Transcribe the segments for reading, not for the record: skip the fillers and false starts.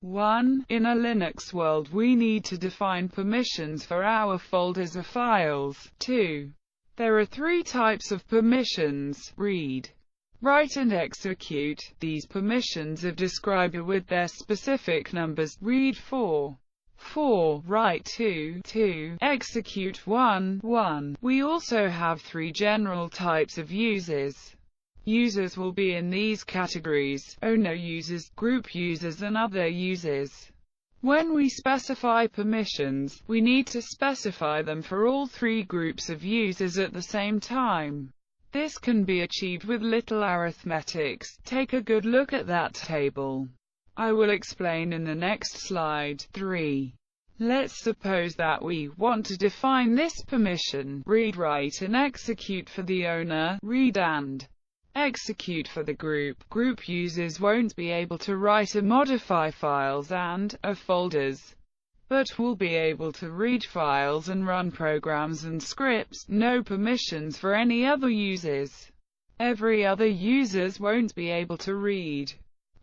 1. In a Linux world we need to define permissions for our folders or files. 2. There are 3 types of permissions: read, write and execute. These permissions are described with their specific numbers: read 4, write 2, execute 1. We also have 3 general types of users. Users will be in these categories: owner users, group users and other users. When we specify permissions, we need to specify them for all 3 groups of users at the same time. This can be achieved with little arithmetics. Take a good look at that table. I will explain in the next slide. 3. Let's suppose that we want to define this permission: read, write and execute for the owner, read and execute for the group. Group users won't be able to write or modify files and folders, but will be able to read files and run programs and scripts. No permissions for any other users. Every other users won't be able to read,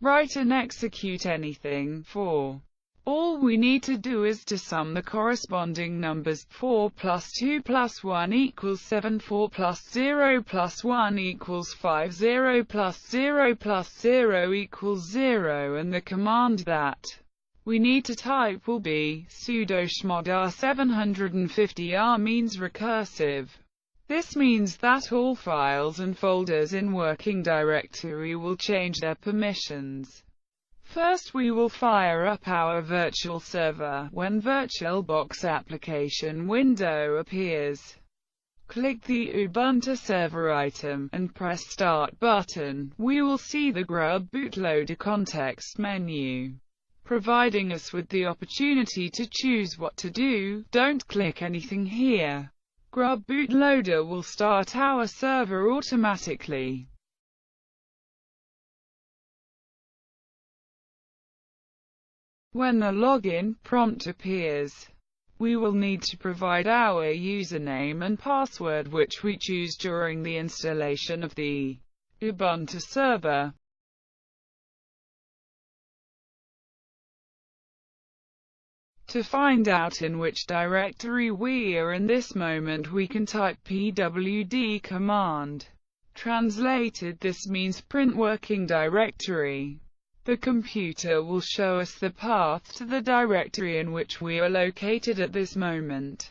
write and execute anything. 4. All we need to do is to sum the corresponding numbers. 4 plus 2 plus 1 equals 7, 4 plus 0 plus 1 equals 5, 0 plus 0 plus 0 equals 0, and the command that we need to type will be sudo chmod r750r, means recursive. This means that all files and folders in working directory will change their permissions. First we will fire up our virtual server. When VirtualBox application window appears, click the Ubuntu server item, and press Start button. We will see the Grub bootloader context menu, providing us with the opportunity to choose what to do. Don't click anything here. Grub bootloader will start our server automatically. When the login prompt appears, we will need to provide our username and password, which we choose during the installation of the Ubuntu server. To find out in which directory we are in this moment, we can type pwd command. Translated, this means print working directory. The computer will show us the path to the directory in which we are located at this moment.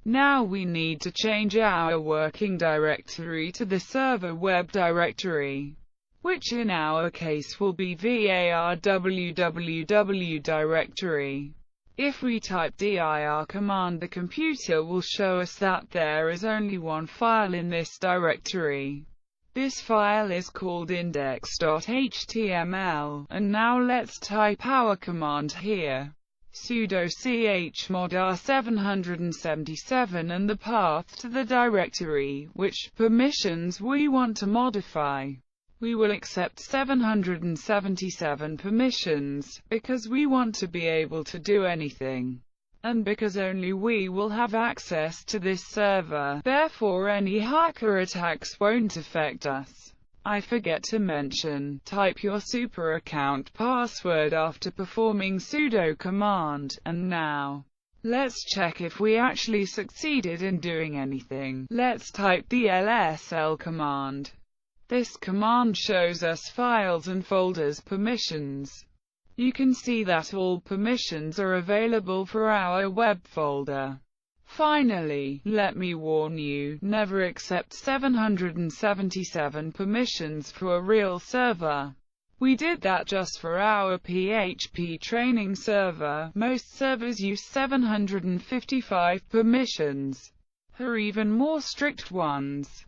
Now we need to change our working directory to the server web directory, which in our case will be var www directory. If we type dir command, the computer will show us that there is only one file in this directory. This file is called index.html, and now let's type our command here. Sudo chmod r777 and the path to the directory, which permissions we want to modify. We will accept 777 permissions, because we want to be able to do anything, and because only we will have access to this server. Therefore any hacker attacks won't affect us. I forget to mention, type your super account password after performing sudo command. And now, let's check if we actually succeeded in doing anything. Let's type the lsl command. This command shows us files and folders permissions. You can see that all permissions are available for our web folder. Finally, let me warn you, never accept 777 permissions for a real server. We did that just for our PHP training server. Most servers use 755 permissions, or even more strict ones.